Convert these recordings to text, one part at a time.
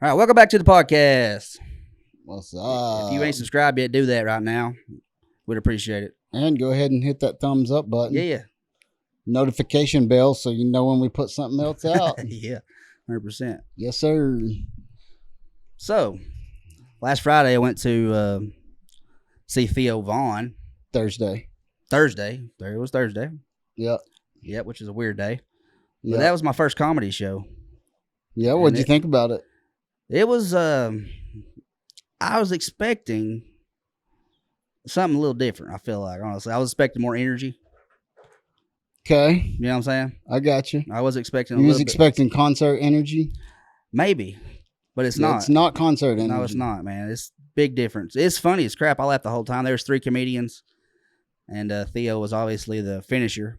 All right, welcome back to the podcast. What's If you up? ain't subscribed yet, do that right now. We'd appreciate it. And go ahead and hit that thumbs up button. Yeah, Notification bell so you know when we put something else out. yeah, 100%. Yes, sir. So, last Friday I went to see Theo Vaughn. Thursday. There it was Thursday. Yep. Yep, which is a weird day. But Yep. that was my first comedy show. Yeah, what'd you think about it? It was, I was expecting something a little different, I feel like, honestly. I was expecting more energy. Okay. You know what I'm saying? I got you. I was expecting a You was little bit. expecting concert energy? Maybe, but it's not. It's not concert energy. No, it's not, man. It's big difference. It's funny as crap. I laughed the whole time. There was 3 comedians, and Theo was obviously the finisher.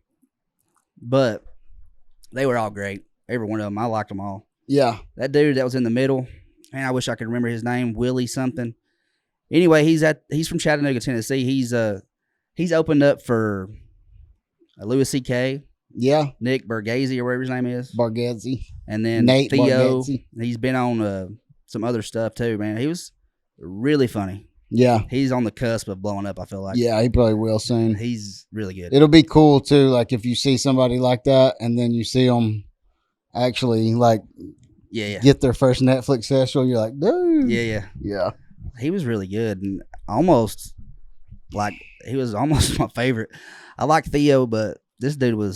But they were all great. Every one of them. I liked them all. Yeah. That dude that was in the middle, man, I wish I could remember his name. Willie something. Anyway, he's from Chattanooga, Tennessee. He's opened up for Louis C.K., Yeah. Nick Bergazzi, or whatever his name is, Bargazzi. and then Nate Theo. Bargatze. He's been on some other stuff too, man. He was really funny. Yeah. He's on the cusp of blowing up, I feel like. Yeah, he probably will soon. He's really good. It'll be cool too, like if you see somebody like that and then you see them actually like Yeah. get their first Netflix special, you're like, dude. Yeah. Yeah. He was really good, and he was almost my favorite. I like Theo, but this dude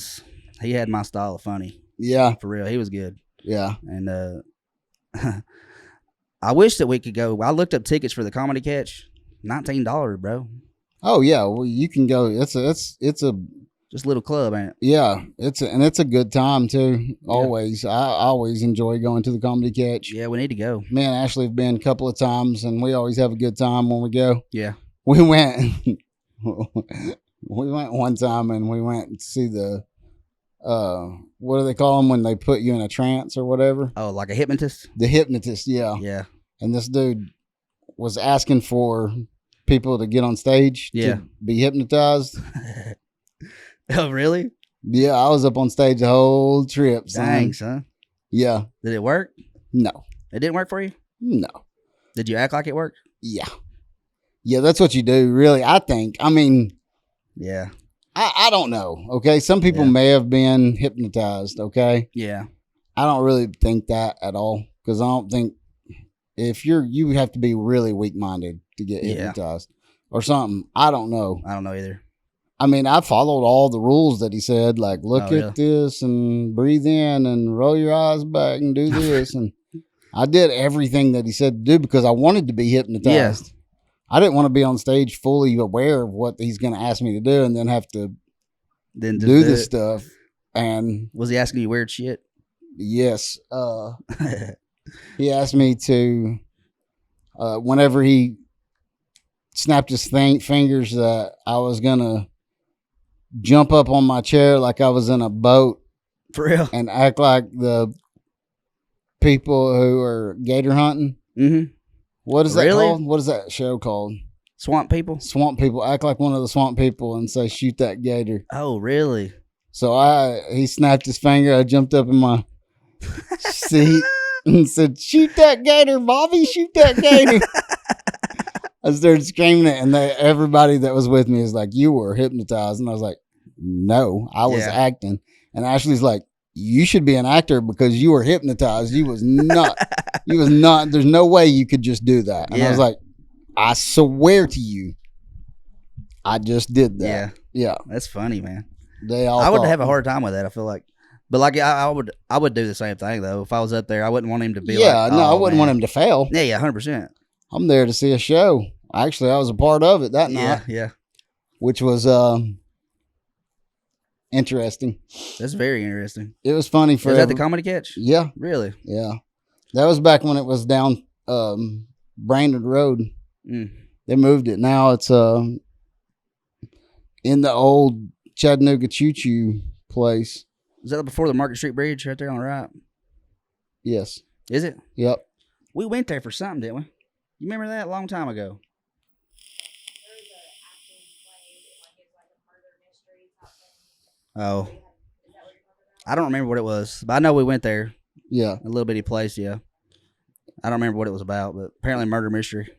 he had my style of funny. Yeah. For real. He was good. Yeah. And I wish that we could go. I looked up tickets for the Comedy Catch. $19, bro. Oh yeah. Well, you can go. It's a Just a little club, ain't it? yeah. It's a good time too. Always. I always enjoy going to the Comedy Catch. Yeah, we need to go. Me and Ashley have been a couple of times, and we always have a good time when we go. Yeah. We went. We went one time, and we went to see the. What do they call them when they put you in a trance or whatever? Oh, like a hypnotist? The hypnotist. Yeah. Yeah. And this dude was asking for people to get on stage Yeah. to be hypnotized. Oh, really? Yeah, I was up on stage the whole trip. Son. Dang, son. Yeah. Did it work? No. It didn't work for you? No. Did you act like it worked? Yeah. Yeah, that's what you do, really. I think. I mean, Yeah. I don't know. Okay. Some people Yeah. may have been hypnotized. Okay. Yeah. I don't really think that at all because I don't think if you have to be really weak minded to get Yeah. hypnotized or something. I don't know. I don't know either. I mean, I followed all the rules that he said, like look Oh, at really? this and breathe in and roll your eyes back and do this. And I did everything that he said to do because I wanted to be hypnotized. I didn't want to be on stage fully aware of what he's going to ask me to do and then have to Then just do this it. stuff. And Was he asking you weird shit? yes, he asked me to, whenever he snapped his fingers, that I was going to jump up on my chair like I was in a boat For real? and act like the people who are gator hunting. Mm-hmm. What is that Really? called? What is that show called? Swamp people? Swamp people. Act like one of the swamp people and say, shoot that gator. Oh, really? So he snapped his finger. I jumped up in my seat and said, shoot that gator, Bobby, shoot that gator. I started screaming it, and everybody that was with me was like, you were hypnotized. And I was like, no, I was Yeah. acting. And Ashley's like, you should be an actor because you were hypnotized. You was not. There's no way you could just do that. And I was Yeah. like, I swear to you, I just did that. Yeah. Yeah. That's funny, man. They all I would thought- have a hard time with that, I feel like. But like I would do the same thing though. If I was up there, I wouldn't want him to be Yeah, like, no, I "Oh, wouldn't man." want him to fail. Yeah, 100%. I'm there to see a show. Actually, I was a part of it that Yeah, night, yeah. which was interesting. That's very interesting. It was funny for Was that the Comedy Catch? Yeah, Really? yeah. That was back when it was down Brainerd Road. Mm. They moved it. Now it's in the old Chattanooga Choo Choo place. Was that before the Market Street Bridge right there on the right? Yes. Is it? Yep. We went there for something, didn't we? You remember that a long time ago? Oh. I don't remember what it was, but I know we went there. Yeah. A little bitty place, yeah. I don't remember what it was about, but apparently murder mystery.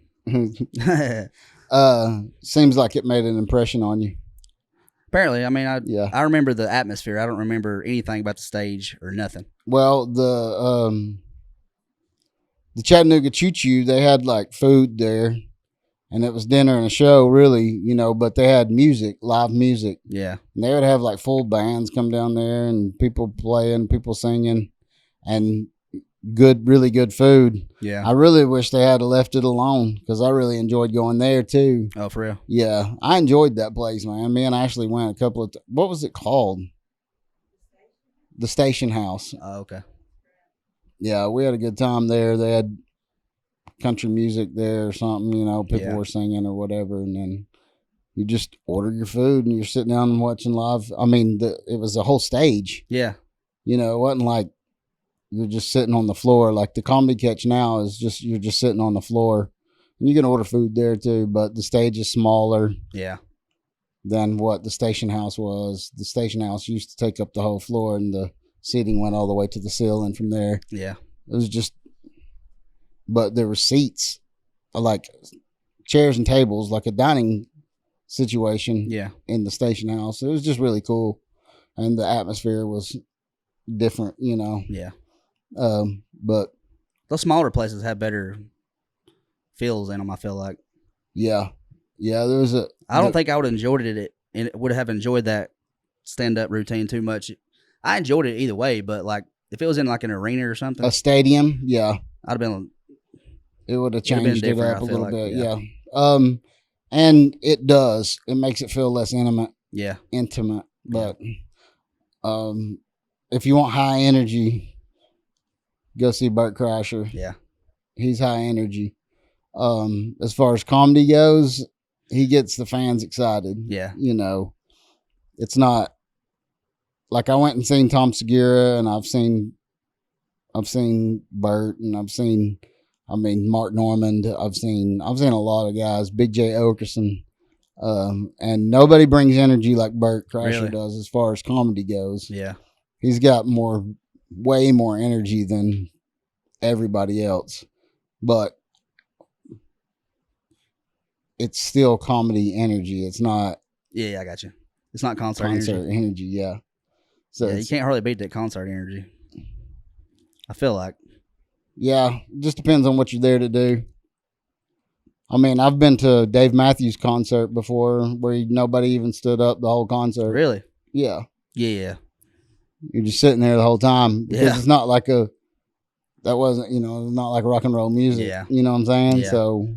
Seems like it made an impression on you. Apparently, I mean, Yeah. I remember the atmosphere. I don't remember anything about the stage or nothing. Well, the Chattanooga Choo Choo, they had like food there, and it was dinner and a show, really, but they had music, live music. Yeah. And they would have like full bands come down there and people playing, people singing, and really good food. Yeah. I really wish they had left it alone because I really enjoyed going there too. Oh, for real? Yeah, I enjoyed that place, man. Me and Ashley went a couple of what was it called? The Station House. Oh, okay. Yeah, we had a good time there. They had country music there or something, people were singing or whatever, and then you just order your food and you're sitting down and watching live. I mean, it was a whole stage. Yeah. It wasn't like you're just sitting on the floor. Like the Comedy Catch now is just, you're just sitting on the floor. And you can order food there too, but the stage is smaller. Yeah. Than what the Station House was. The Station House used to take up the whole floor and the seating went all the way to the ceiling from there. Yeah. It was just, but there were seats, like chairs and tables, like a dining situation. Yeah. In the Station House. It was just really cool. And the atmosphere was different, Yeah. But those smaller places have better feels in them, I feel like. yeah, there was I don't think I would have enjoyed it and would have enjoyed that stand-up routine too much. I enjoyed it either way, but like if it was in like an arena or something, a stadium. Yeah, I'd have been. It would have changed it different, up I a feel little like, bit. yeah. Yeah. And it does. It makes it feel less intimate. Yeah. But if you want high energy, go see Bert Kreischer. Yeah. He's high energy. As far as comedy goes, he gets the fans excited. Yeah. It's not like I went and seen Tom Segura, and I've seen Bert, and I've seen Mark Normand. I've seen a lot of guys, Big J Okerson, and nobody brings energy like Bert Kreischer Really? does as far as comedy goes. Yeah. He's got way more energy than everybody else, but it's still comedy energy. It's not. Yeah, I got you. It's not concert energy. Yeah. So yeah, you can't hardly beat that concert energy. I feel like. Yeah, it just depends on what you're there to do. I've been to Dave Matthews concert before where nobody even stood up the whole concert. Really? Yeah. Yeah. You're just sitting there the whole time because it's not like not like rock and roll music. Yeah. You know what I'm saying? Yeah. So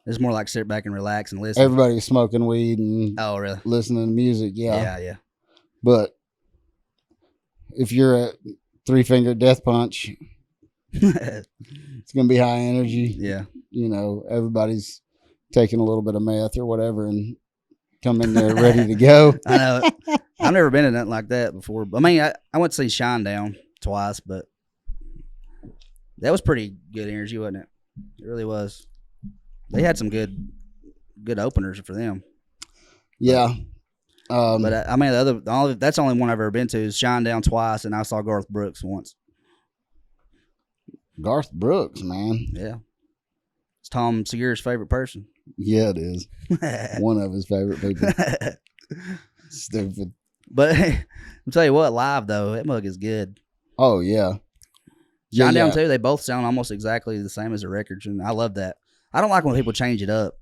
it's more like sit back and relax and listen. Everybody's smoking weed and really? Listening to music. Yeah. Yeah. But if you're at Three Finger Death Punch, it's going to be high energy. Yeah. Everybody's taking a little bit of meth or whatever and come in there ready to go. I know. I've never been in nothing like that before. I went to see Shinedown twice, but that was pretty good energy, wasn't it? It really was. They had some good openers for them. Yeah. But that's the only one I've ever been to is Shinedown twice, and I saw Garth Brooks once. Garth Brooks, man. Yeah. It's Tom Segura's favorite person. Yeah, it is. One of his favorite people. Stupid. But I'll tell you what, live though, that mug is good. Oh yeah. Shinedown too, they both sound almost exactly the same as the records, and I love that. I don't like when people change it up.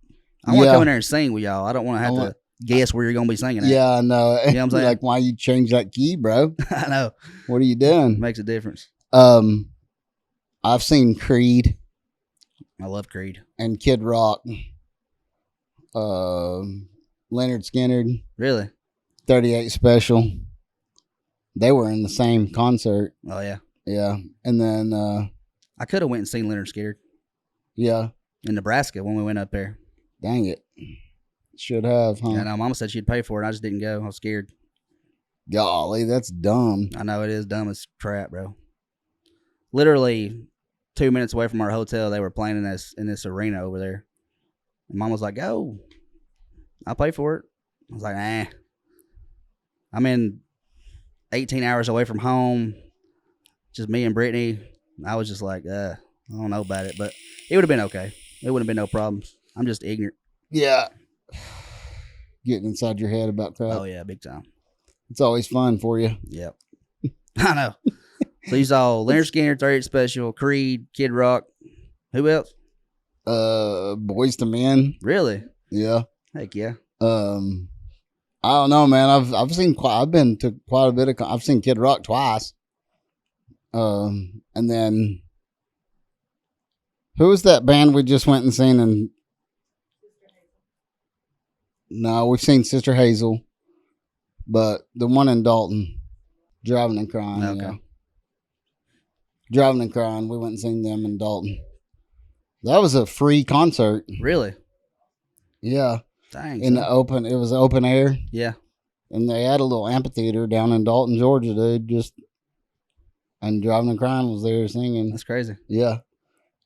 I want to come in there and sing with y'all. I don't want to have to guess where you're going to be singing at. Yeah, I know. You know what I'm saying? Like, why you change that key, bro? I know. What are you doing? It makes a difference. I've seen Creed. I love Creed. And Kid Rock. Leonard Skinner. Really? 38 Special. They were in the same concert. Oh, yeah. Yeah. And then I could have went and seen Leonard Skinner. Yeah. In Nebraska when we went up there. Dang it. Should have, huh? Yeah, no, Mama said she'd pay for it. I just didn't go. I was scared. Golly, that's dumb. I know it is dumb as crap, bro. Literally 2 minutes away from our hotel, they were playing in this arena over there. And Mom was like, "Go, I'll pay for it." I was like, "Nah." I'm in 18 hours away from home, just me and Brittany. I was just like, I don't know about it, but it would have been okay. It wouldn't have been no problems. I'm just ignorant. Yeah. Getting inside your head about crap. Oh yeah, big time. It's always fun for you. Yep. I know. So you saw Leonard Skinner, 38 Special, Creed, Kid Rock. Who else? Boys to Men. Really? Yeah. Heck yeah. I don't know, man. I've been to quite a bit of. I've seen Kid Rock twice. And then who was that band we just went and seen? And no, we've seen Sister Hazel, but the one in Dalton, Driving and Crying. Okay. Yeah. Driving and Crying. We went and seen them in Dalton. That was a free concert. Really? Yeah. Dang. In the open, it was open air. Yeah. And they had a little amphitheater down in Dalton, Georgia, dude. And Driving and Crying was there singing. That's crazy. Yeah.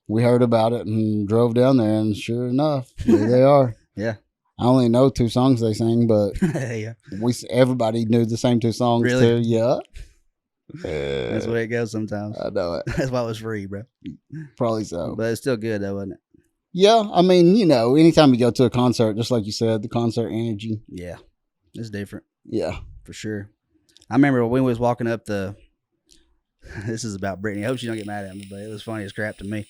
We heard about it and drove down there, and sure enough, there they are. Yeah. I only know 2 songs they sing, but Yeah. everybody knew the same 2 songs Really? too. Yeah. That's the way it goes sometimes. I know it. That's why it was free, bro. Probably so. But it's still good though, wasn't it? Yeah. I mean, anytime you go to a concert, just like you said, the concert energy. Yeah. It's different. Yeah. For sure. I remember when we was walking up this is about Brittany. I hope she don't get mad at me, but it was funny as crap to me.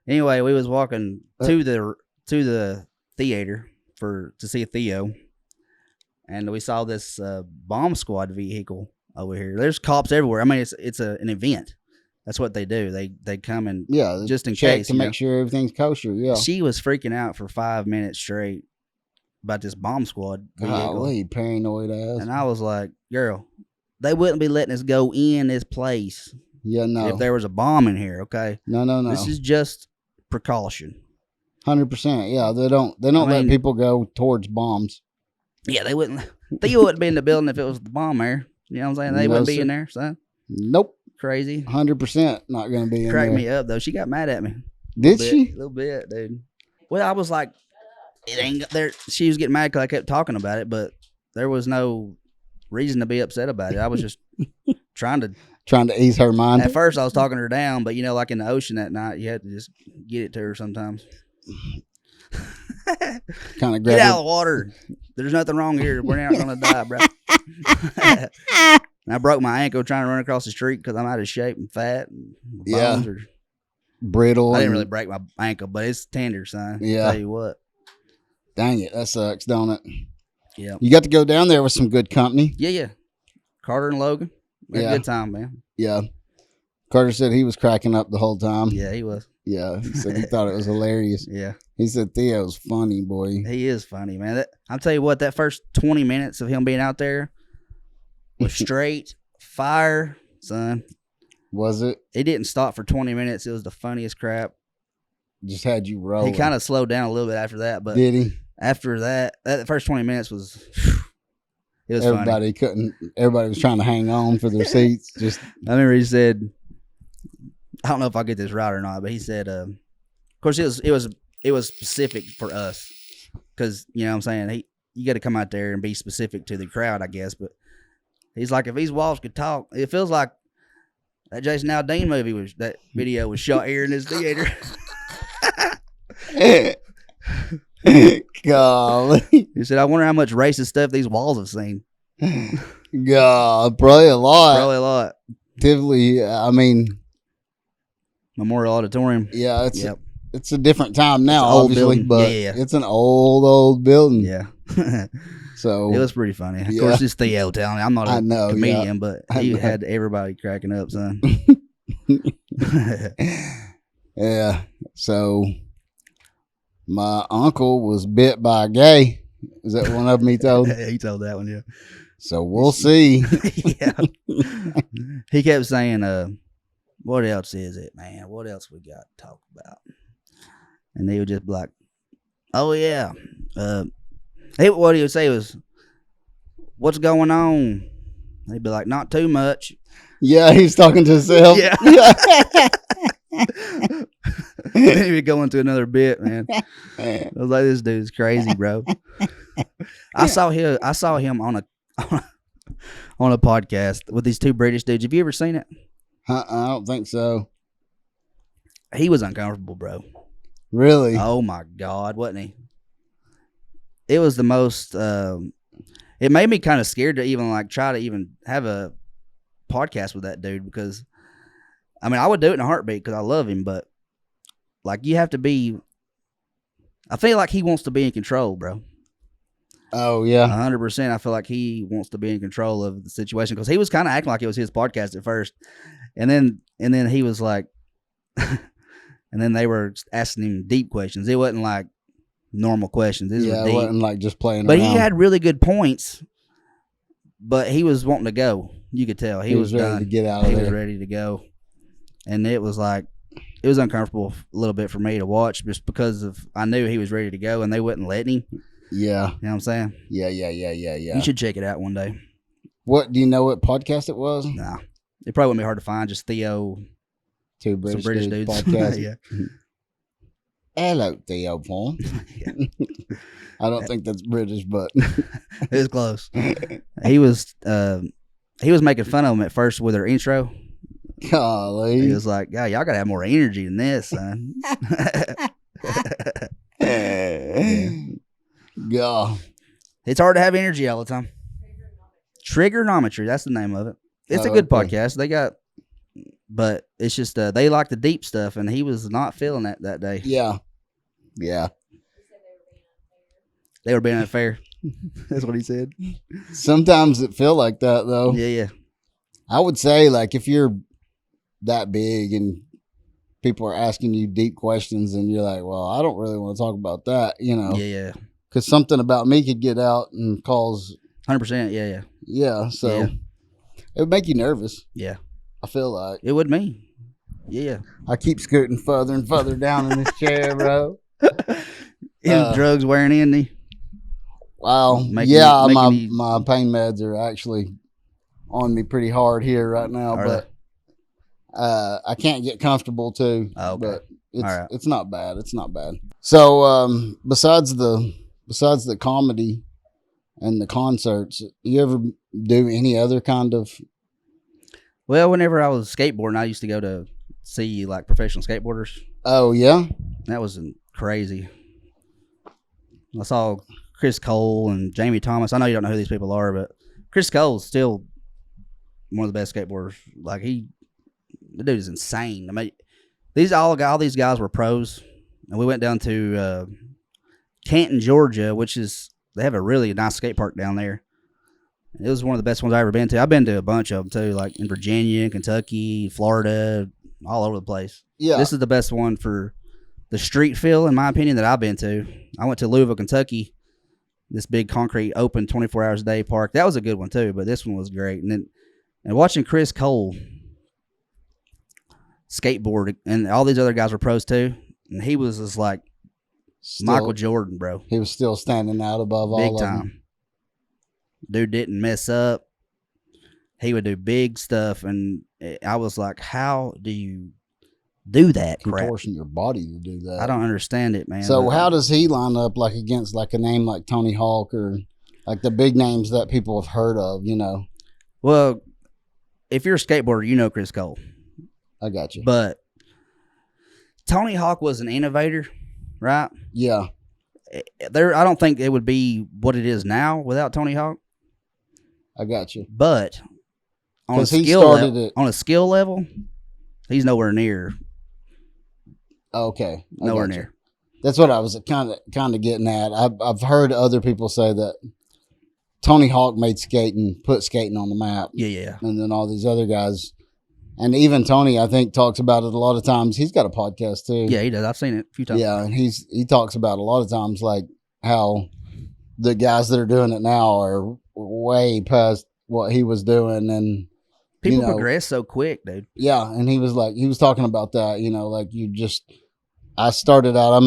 Anyway, we was walking to the theater to see Theo, and we saw this bomb squad vehicle over here. There's cops everywhere. I mean, it's an event. That's what they do. They come and just in check case to make sure everything's kosher. Yeah. She was freaking out for 5 minutes straight about this bomb squad vehicle. Golly, paranoid ass. And I was like, girl, they wouldn't be letting us go in this place. Yeah, no. If there was a bomb in here, okay? No. This is just precaution. 100%. Yeah, they don't let people go towards bombs. Yeah, they wouldn't. Theo wouldn't be in the building if it was the bomb there. You know what I'm saying? They wouldn't be in there, son. Nope. Crazy. 100% not going to be in there. Cracked me up though. She got mad at me. Did she? A little bit, dude. Well, I was like, it ain't there. She was getting mad because I kept talking about it, but there was no reason to be upset about it. I was just trying to ease her mind. At first, I was talking her down, but like in the ocean that night, you had to just get it to her sometimes. Kind of get out of the water. There's nothing wrong here. We're not gonna die, bro. And I broke my ankle trying to run across the street because I'm out of shape and fat. And bones are brittle. I didn't really break my ankle, but it's tender, son. Yeah. I'll tell you what. Dang it, that sucks, don't it? Yeah. You got to go down there with some good company. Yeah. Carter and Logan. Had a good time, man. Yeah. Carter said he was cracking up the whole time. Yeah, he was. Yeah, he said he thought it was hilarious. Yeah. He said Theo's funny, boy. He is funny, man. I'll tell you what, that first 20 minutes of him being out there was straight fire, son. Was it? It didn't stop for 20 minutes. It was the funniest crap. Just had you rolling. He kind of slowed down a little bit after that, but did he? After that first 20 minutes was it was everybody funny. Everybody was trying to hang on for their seats. Just I remember he said, I don't know if I get this right or not, but he said, of course it was specific for us because you know what I'm saying, you got to come out there and be specific to the crowd, I guess. But he's like, if these walls could talk, it feels like that Jason Aldean video was shot here in this theater. Golly. He said, I wonder how much racist stuff these walls have seen. God, probably a lot. Probably a lot. Tivoli, I mean, Memorial Auditorium. Yeah, it's a different time now, obviously, but yeah. It's an old building. Yeah. So it was pretty funny. Of course, it's Theo telling me. I'm not a comedian, but he had everybody cracking up, son. Yeah. So my uncle was bit by a gay. Is that one of them he told? He told that one, yeah. So we'll see. Yeah. He kept saying, what else is it, man? What else we got to talk about? And they would just be like, oh, yeah. What he would say was, what's going on? He'd be like, not too much. Yeah, he's talking to himself. Yeah. He would go into another bit, man. I was like, this dude's crazy, bro. I saw him on a podcast with these two British dudes. Have you ever seen it? I don't think so. He was uncomfortable, bro. Really? Oh my God, wasn't he? It was the most. It made me kind of scared to even like try to even have a podcast with that dude because, I mean, I would do it in a heartbeat because I love him, but like you have to be. I feel like he wants to be in control, bro. Oh yeah, 100%. I feel like he wants to be in control of the situation because he was kind of acting like it was his podcast at first, and then he was like, and then they were asking him deep questions. It wasn't like normal questions. This was it deep. wasn't like just playing But around. he had really good points. But he was wanting to go. You could tell he was ready done. to get out of He there. was ready to go, and it was like it was uncomfortable a little bit for me to watch just because of I knew he was ready to go and they wouldn't let him. Yeah. You know what I'm saying? Yeah. You should check it out one day. What do you know? What podcast it was? Nah, it probably wouldn't be hard to find. Just Theo, Two some British, British dudes dudes. podcast. Yeah. Hello, Theo Paul. I don't think that's British, but It was close. He was making fun of them at first with their intro. golly. He was like, "Yeah, y'all gotta have more energy than this, son." God. It's hard to have energy all the time. Trigonometry, that's the name of it. It's a Oh, good okay. podcast. But it's just they like the deep stuff, and he was not feeling that day. Yeah. They were being unfair. That's what he said. Sometimes it feel like that though. Yeah. I would say like if you're that big and people are asking you deep questions and you're like, well, I don't really want to talk about that, you know, Yeah. because something about me could get out and cause 100%. Yeah. yeah. So Yeah. it would make you nervous. Yeah. I feel like It would me. Yeah. I keep scooting further and further down in this chair, bro. His drugs wearing in me. Wow. Making you- my pain meds are actually on me pretty hard here right now, Are but I can't get comfortable too. Oh, okay. But it's All right. it's not bad. It's not bad. So besides the comedy and the concerts, you ever do any other kind of? Well, whenever I was skateboarding, I used to go to see like professional skateboarders. Oh yeah. That was crazy. I saw Chris Cole and Jamie Thomas. I know you don't know who these people are, but Chris Cole's still one of the best skateboarders. Like the dude is insane. I mean, all these guys were pros, and we went down to Canton, Georgia, they have a really nice skate park down there. It was one of the best ones I've ever been to. I've been to a bunch of them too, like in Virginia, Kentucky, Florida, all over the place. Yeah. This is the best one for the street feel, in my opinion, that I've been to. I went to Louisville, Kentucky, this big concrete open 24 hours a day park. That was a good one too, but this one was great. And watching Chris Cole skateboard, and all these other guys were pros too, and he was just like Michael Jordan, bro. He was still standing out above Big all time. of them. Dude didn't mess up. He would do big stuff, and I was like, how do you do that crap? Contortion your body to do that. I don't understand it, man. So but- how does he line up like against like a name like Tony Hawk or like the big names that people have heard of, you know? Well, if you're a skateboarder, you know Chris Cole. I got you. But Tony Hawk was an innovator, right? Yeah. I don't think it would be what it is now without Tony Hawk. I got you. But on a 'Cause he skill started level, it- on a skill level, he's nowhere near. Okay. I Nowhere got you. near. That's what I was kind of getting at. I've heard other people say that Tony Hawk put skating on the map, Yeah. and then all these other guys, and even Tony, I think, talks about it a lot of times. He's got a podcast too. Yeah, he does. I've seen it a few times. Yeah, and he talks about a lot of times like how the guys that are doing it now are way past what he was doing, and People you know, progress so quick, dude. yeah, and he was talking about that, you know, like I started out,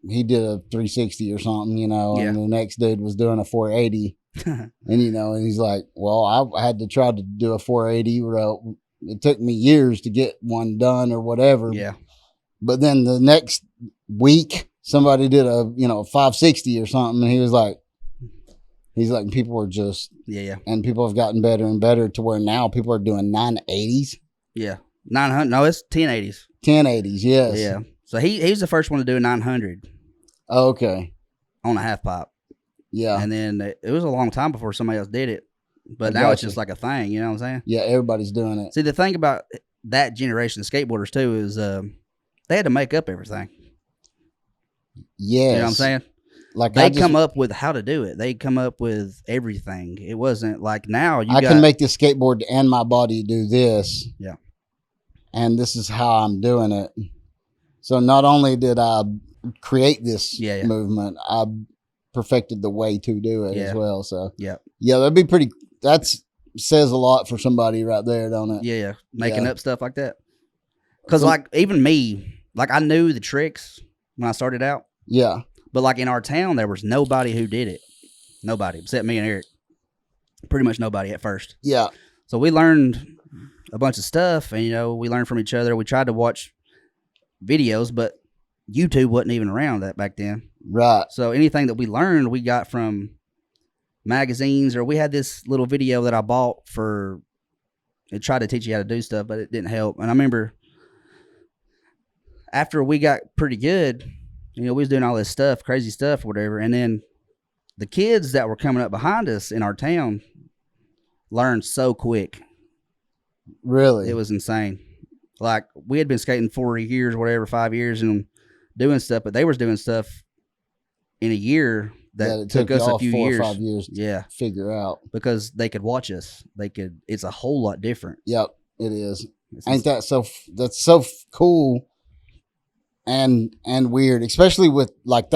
he did a 360 or something, you know, Yeah. and the next dude was doing a 480, and you know, and he's like, well, I had to try to do a 480, it took me years to get one done or whatever, Yeah. but then the next week somebody did a 560 or something, and he's like people were just Yeah. and people have gotten better and better to where now people are doing 980s. Yeah. 900. No, it's 1080s. 1080s, yes. Yeah. So he's the first one to do a 900 Okay. on a half pipe. Yeah. And then it was a long time before somebody else did it. But now it's just like a thing, you know what I'm saying? Yeah, everybody's doing it. See, the thing about that generation of skateboarders, too, is they had to make up everything. Yes. You know what I'm saying? Like they come up with how to do it. They come up with everything. It wasn't like now I can make this skateboard and my body do this. Yeah. And this is how I'm doing it. So not only did I create this movement, I perfected the way to do it as well. So yeah, that'd be pretty. Says a lot for somebody right there, don't it? Yeah, making up stuff like that. Because like even me, like I knew the tricks when I started out. Yeah. But like in our town, there was nobody who did it. Nobody except me and Eric. Pretty much nobody at first. Yeah. So we learned a bunch of stuff, and we learned from each other. We tried to watch videos, but YouTube wasn't even around that back then. Right. So anything that we learned, we got from magazines, or we had this little video that I bought it tried to teach you how to do stuff, but it didn't help. And I remember after we got pretty good, we was doing all this stuff, crazy stuff, whatever. And then the kids that were coming up behind us in our town learned so quick. Really? It was insane. Like we had been skating 4 years, whatever, 5 years and doing stuff, but they was doing stuff in a year that it took us a few 4 years. or 5 years to figure out. Because they could watch us. It's a whole lot different. Yep, it is. Ain't that so? That's so cool and weird, especially with like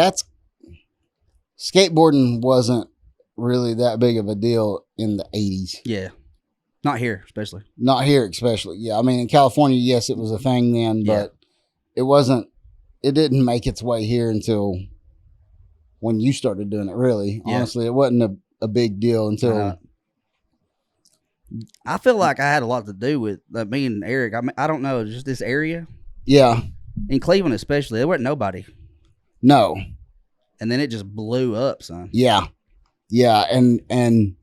skateboarding wasn't really that big of a deal in the 80s. Yeah. Not here, especially. Not here, especially. Yeah. I mean, in California, yes, it was a thing then, but it didn't make its way here until when you started doing it, really. Yeah. Honestly, it wasn't a big deal until. I feel like I had a lot to do with me and Eric. I mean, I don't know, just this area. Yeah. In Cleveland, especially, there wasn't nobody. No. And then it just blew up, son. Yeah. Yeah. And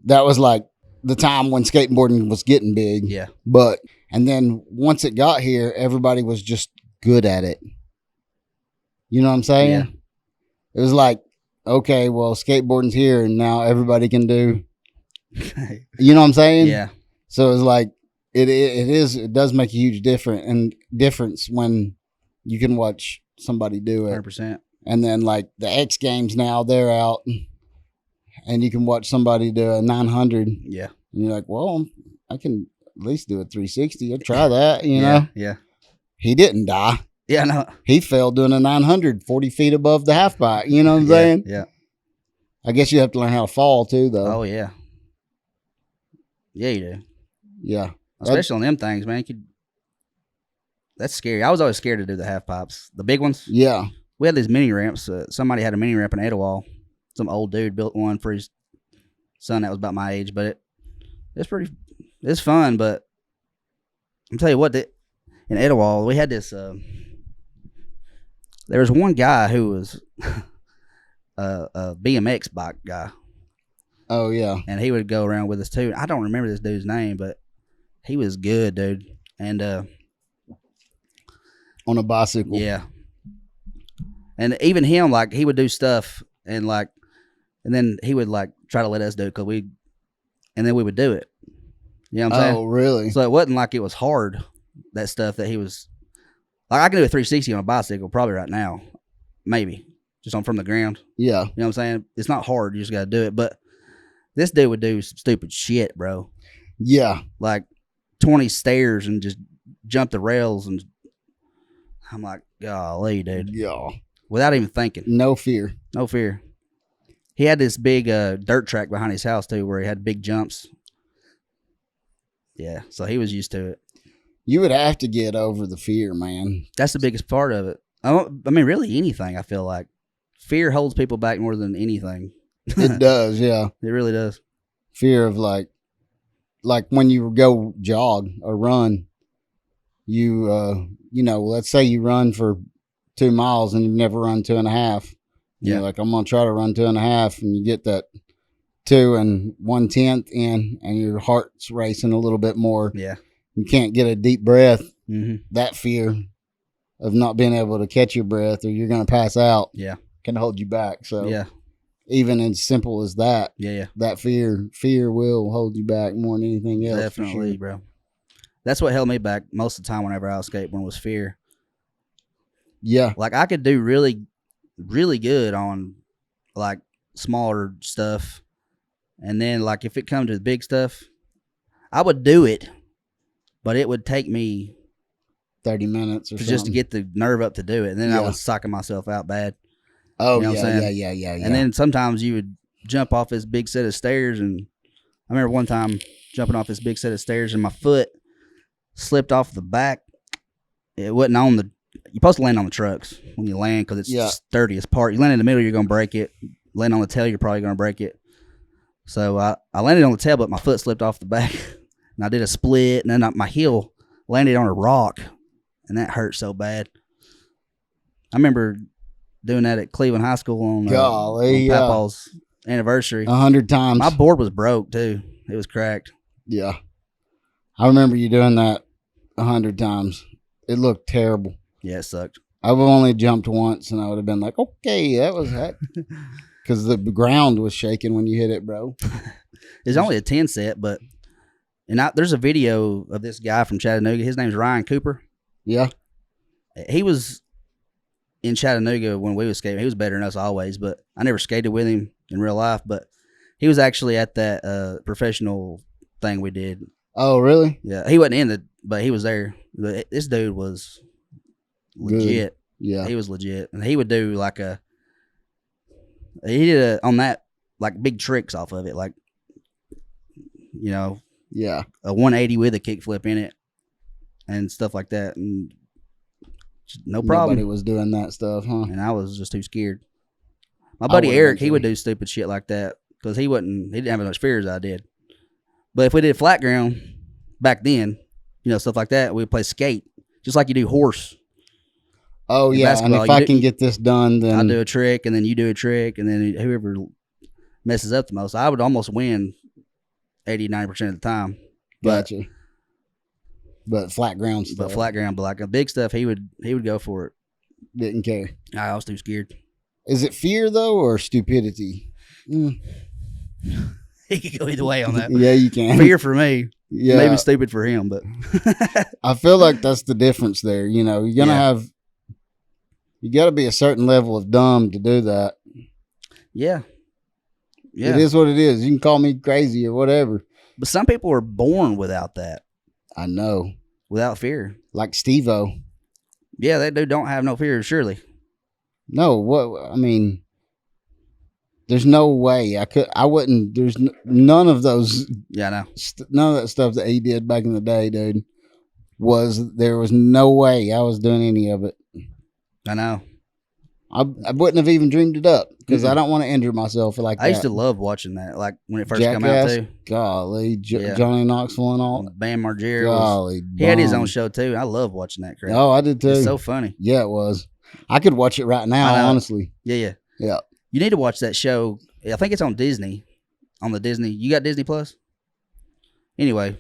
that was like the time when skateboarding was getting big. Yeah. And then once it got here, everybody was just good at it. You know what I'm saying? Yeah. It was like, okay, well, skateboarding's here and now everybody can do. You know what I'm saying? Yeah. So it's like, it does make a huge difference when you can watch somebody do it. 100%. And then like the X Games now, they're out and you can watch somebody do a 900. Yeah. And you're like, well, I can at least do a 360. I'll try that, you know? Yeah. He didn't die. Yeah, no. He fell doing a 900, 40 feet above the half pipe. You know what I'm saying? Yeah. I guess you have to learn how to fall too, though. Oh, yeah. Yeah, you do. Yeah. Especially on them things, man. That's scary. I was always scared to do the half pipes. The big ones. Yeah. We had these mini ramps. Somebody had a mini ramp in Etowah. Some old dude built one for his son that was about my age. But it's fun. But I'm tell you what, in Etowah, we had this. There was one guy who was a BMX bike guy. Oh, yeah. And he would go around with us, too. I don't remember this dude's name, but he was good, dude. And on a bicycle. Yeah. And even him, like, he would do stuff and then he would like try to let us do it and then we would do it. You know what I'm saying? Oh, really? So it wasn't like it was hard, that stuff that he was like. I can do a 360 on a bicycle probably right now, maybe just from the ground. Yeah. You know what I'm saying? It's not hard. You just got to do it. But this dude would do some stupid shit, bro. Yeah. Like 20 stairs and just jump the rails. And I'm like, golly, dude. Yeah. Without even thinking. No fear. No fear. He had this big dirt track behind his house, too, where he had big jumps. Yeah. So he was used to it. You would have to get over the fear, man. That's the biggest part of it. I mean, really anything, I feel like. Fear holds people back more than anything. It does, yeah. It really does. Fear of like when you go jog or run, you let's say you run for 2 miles and you've never run 2.5. Yeah. You're like, I'm going to try to run 2.5, and you get that 2 1/10 in and your heart's racing a little bit more. Yeah. You can't get a deep breath. Mm-hmm. That fear of not being able to catch your breath or you're going to pass out Yeah. can hold you back. So Yeah. even as simple as that, Yeah. that fear will hold you back more than anything else. Definitely, for sure. bro. That's what held me back most of the time whenever I was skateboarding was fear. Yeah. Like I could do really, really good on like smaller stuff. And then like if it come to the big stuff, I would do it, but it would take me 30 minutes or something. just to get the nerve up to do it. And then I was psyching myself out bad. Oh, you know what I'm saying? yeah. And then sometimes you would jump off this big set of stairs. And I remember one time jumping off this big set of stairs and my foot slipped off the back. It wasn't on the, you're supposed to land on the trucks when you land because it's the sturdiest part. You land in the middle, you're going to break it. Land on the tail, you're probably going to break it. So I landed on the tail, but my foot slipped off the back. And I did a split, and then my heel landed on a rock, and that hurt so bad. I remember doing that at Cleveland High School on Papaw's anniversary. 100 times. My board was broke, too. It was cracked. Yeah. I remember you doing that 100 times. It looked terrible. Yeah, it sucked. I've only jumped once, and I would have been like, okay, that was that. Because the ground was shaking when you hit it, bro. It's only a 10 set, but there's a video of this guy from Chattanooga. His name's Ryan Cooper. Yeah. He was in Chattanooga when we was skating. He was better than us always, but I never skated with him in real life. But he was actually at that professional thing we did. Oh, really? Yeah. He wasn't in it, but he was there. This dude was legit. Good. Yeah. He was legit. And he would do he did on that, like big tricks off of it. Like, yeah, a 180 with a kickflip in it and stuff like that. And no problem. Nobody was doing that stuff, huh? And I was just too scared. My buddy Eric, he would do stupid shit like that because he didn't have as much fear as I did. But if we did flat ground back then, stuff like that, we'd play skate just like you do horse. Oh, yeah. And if I can get this done, then I'll do a trick and then you do a trick and then whoever messes up the most, I would almost win 80-90% of the time. Gotcha. But flat ground stuff. But flat ground, but like a big stuff, he would go for it. Didn't care. I was too scared. Is it fear though, or stupidity? He could go either way on that. Yeah, you can. Fear for me. Yeah. Maybe stupid for him, but I feel like that's the difference there. You're gonna you got to be a certain level of dumb to do that. Yeah. It is what it is. You can call me crazy or whatever. But some people are born without that. I know. Without fear. Like Steve-O. Yeah, that dude don't have no fear, surely. No, there's no way I wouldn't. There's none of those. Yeah, I know. None of that stuff that he did back in the day, dude. There was no way I was doing any of it. I know. I wouldn't have even dreamed it up because I don't want to injure myself like that. I used to love watching that, like when it first came out too. Golly, Johnny Knoxville and all. Bam Margera. Golly, he had his own show too. I love watching that crap. Oh, I did too. It's so funny. Yeah, it was. I could watch it right now, honestly. Yeah. Yeah. You need to watch that show. I think it's on Disney. On the Disney. You got Disney Plus? Anyway,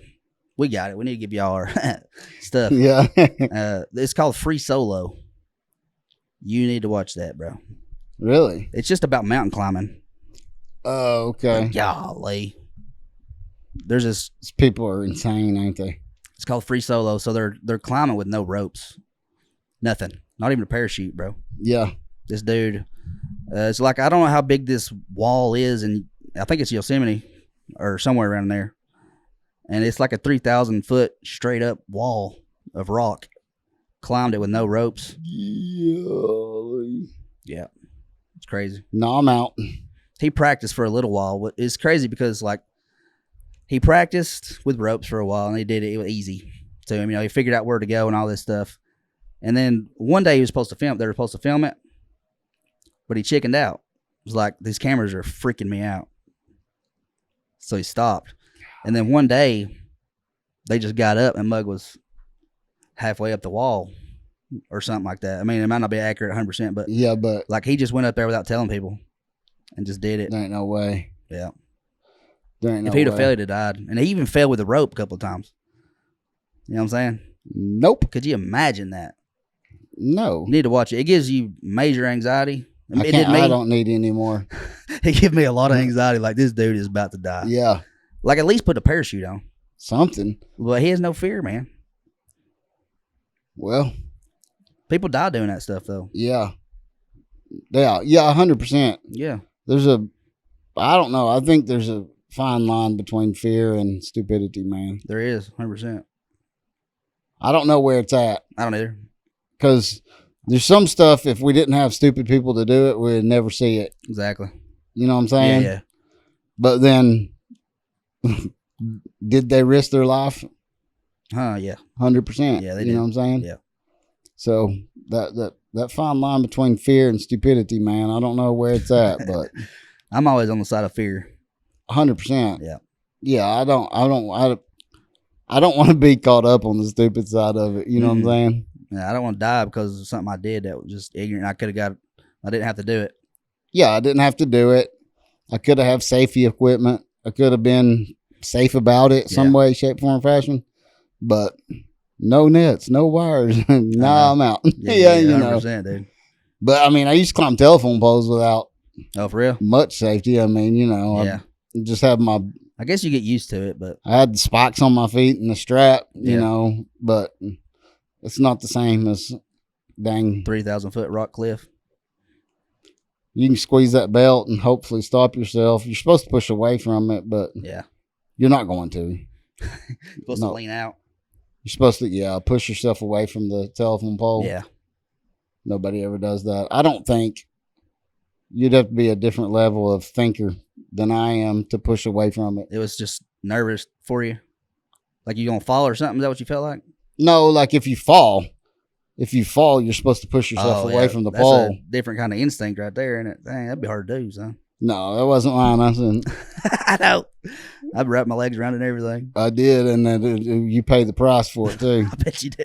we got it. We need to give y'all our stuff. Yeah. It's called Free Solo. You need to watch that, bro. Really? It's just about mountain climbing. Oh, okay. Golly. There's this. These people are insane, ain't they? It's called Free Solo. So they're climbing with no ropes. Nothing. Not even a parachute, bro. Yeah. This dude. It's like, I don't know how big this wall is, and I think it's Yosemite or somewhere around there. And it's like a 3,000 foot straight up wall of rock. Climbed it with no ropes. Yeah. It's crazy. No, I'm out. He practiced for a little while. It's crazy because, like, he practiced with ropes for a while, and he did it. It was easy to him. He figured out where to go and all this stuff. And then one day he was supposed to film. They were supposed to film it, but he chickened out. It was like, these cameras are freaking me out. So he stopped. And then one day they just got up and Mug was halfway up the wall or something like that. I mean, it might not be accurate 100%, but yeah, but like he just went up there without telling people and just did it. There ain't no way. Yeah. There ain't no if he'd have way. failed, he'd have died. And he even fell with a rope a couple of times. You know what I'm saying? Nope. Could you imagine that? No. You need to watch it. It gives you major anxiety. I don't need any more. It gave me a lot of anxiety. Like, this dude is about to die. Yeah. Like, at least put a parachute on. Something. But he has no fear, man. Well. People die doing that stuff, though. Yeah. Yeah. Yeah, 100%. Yeah. I don't know. I think there's a fine line between fear and stupidity, man. There is, 100%. I don't know where it's at. I don't either. Because there's some stuff, if we didn't have stupid people to do it, we'd never see it. Exactly. You know what I'm saying? Yeah. But then, did they risk their life? Yeah. 100%. Yeah, they did. You know what I'm saying? Yeah. So that fine line between fear and stupidity, man, I don't know where it's at, but I'm always on the side of fear. 100%. Yeah. Yeah, I don't want to be caught up on the stupid side of it. You know what I'm saying? Yeah, I don't want to die because of something I did that was just ignorant. I didn't have to do it. Yeah, I didn't have to do it. I could have had safety equipment. I could have been safe about it some way, shape, form, fashion. But no nets, no wires. Nah, I'm out. Yeah, you 100%, know. dude. But I mean, I used to climb telephone poles without Oh, for real? much safety. I mean, you know, Yeah. I just have I guess you get used to it, but I had the spikes on my feet and the strap, you Yeah. know, but it's not the same as dang. 3,000-foot rock cliff. You can squeeze that belt and hopefully stop yourself. You're supposed to push away from it, but Yeah. you're not going to. You're supposed No. to lean out. You're supposed to, push yourself away from the telephone pole. Yeah. Nobody ever does that. I don't think you'd have to be a different level of thinker than I am to push away from it. It was just nervous for you. Like you gonna fall or something? Is that what you felt like? No, like if you fall, you're supposed to push yourself away from the That's pole. a different kind of instinct right there, isn't it? Dang, that'd be hard to do, son. No, that wasn't mine. I know. I'd wrap my legs around it and everything. I did, and then you pay the price for it too. I bet you do.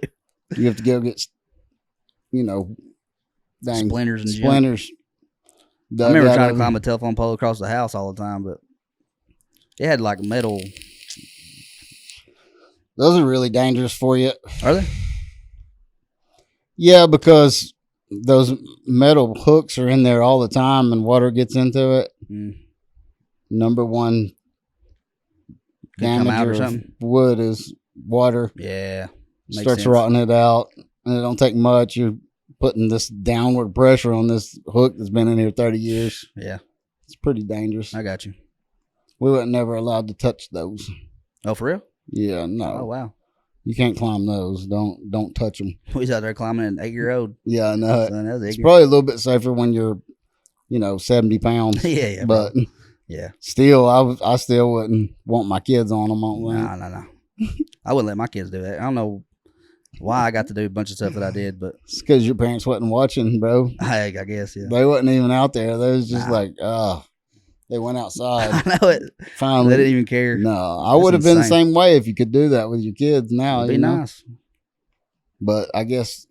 You have to go get, dang Splinters and junk. splinters. I remember trying to climb a telephone pole across the house all the time, but it had like metal. Those are really dangerous for you. Are they? Yeah, because those metal hooks are in there all the time and water gets into it. Number one come out or damager of something? wood is water. Yeah. Makes Starts sense. rotting it out. And it don't take much. You're putting this downward pressure on this hook that's been in here 30 years. Yeah. It's pretty dangerous. I got you. We weren't never allowed to touch those. Oh, for real? Yeah, no. Oh, wow. You can't climb those. Don't touch them. We was out there climbing an 8-year-old. Yeah, I know. Son, that was It's ignorant. probably a little bit safer when you're, 70 pounds. Yeah, But bro. Yeah. still, I still wouldn't want my kids on them. No. I wouldn't let my kids do that. I don't know why I got to do a bunch of stuff that I did, but It's because your parents wasn't watching, bro. I guess, yeah. They wasn't even out there. They was just Nah. they went outside. I know it. Finally, They didn't even care. No, I That's would have been the insane. same way if you could do that with your kids now. It'd be you know? nice. But I guess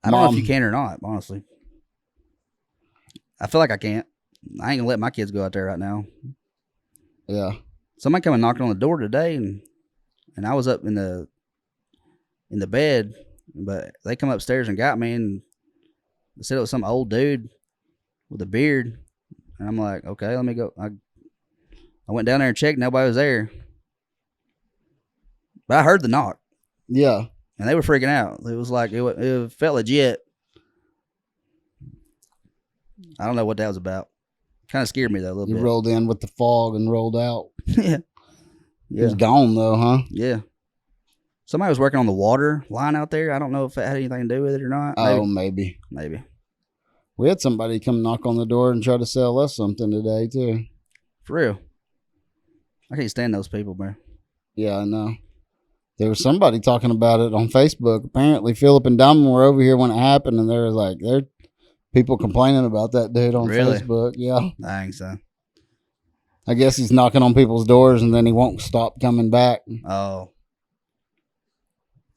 I don't know if Mom- you can or not, honestly. I feel like I can't. I ain't gonna let my kids go out there right now. yeah. Somebody come and knocked on the door today, and I was up in the bed, but they come upstairs and got me, and they said it was some old dude with a beard, and I'm like, okay, let me go. I went down there and checked, nobody was there, but I heard the knock, Yeah. and they were freaking out. It was like it felt legit. I don't know what that was about. Kind of scared me though a little You bit. rolled in with the fog and rolled out. Yeah. It was gone though, huh? Yeah. Somebody was working on the water line out there. I don't know if that had anything to do with it or not. Oh, maybe. Maybe. We had somebody come knock on the door and try to sell us something today too. For real. I can't stand those people, bro. Yeah, I know. There was somebody talking about it on Facebook. Apparently, Philip and Diamond were over here when it happened, and there are people complaining about that dude on Really? Facebook. Yeah. Dang, son. I guess he's knocking on people's doors, and then he won't stop coming back. Oh.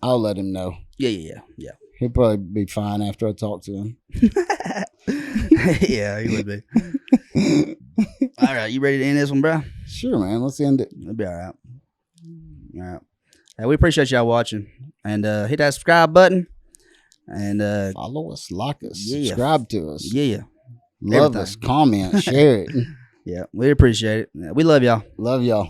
I'll let him know. Yeah. He'll probably be fine after I talk to him. Yeah, he would be. All right, you ready to end this one, bro? Sure, man. Let's end it. It'll be all right. All right. Hey, we appreciate y'all watching. And hit that subscribe button. And Follow us, like us, yeah. subscribe to us. Yeah. Love Everything. us, comment, share it. Yeah, we appreciate it. We love y'all. Love y'all.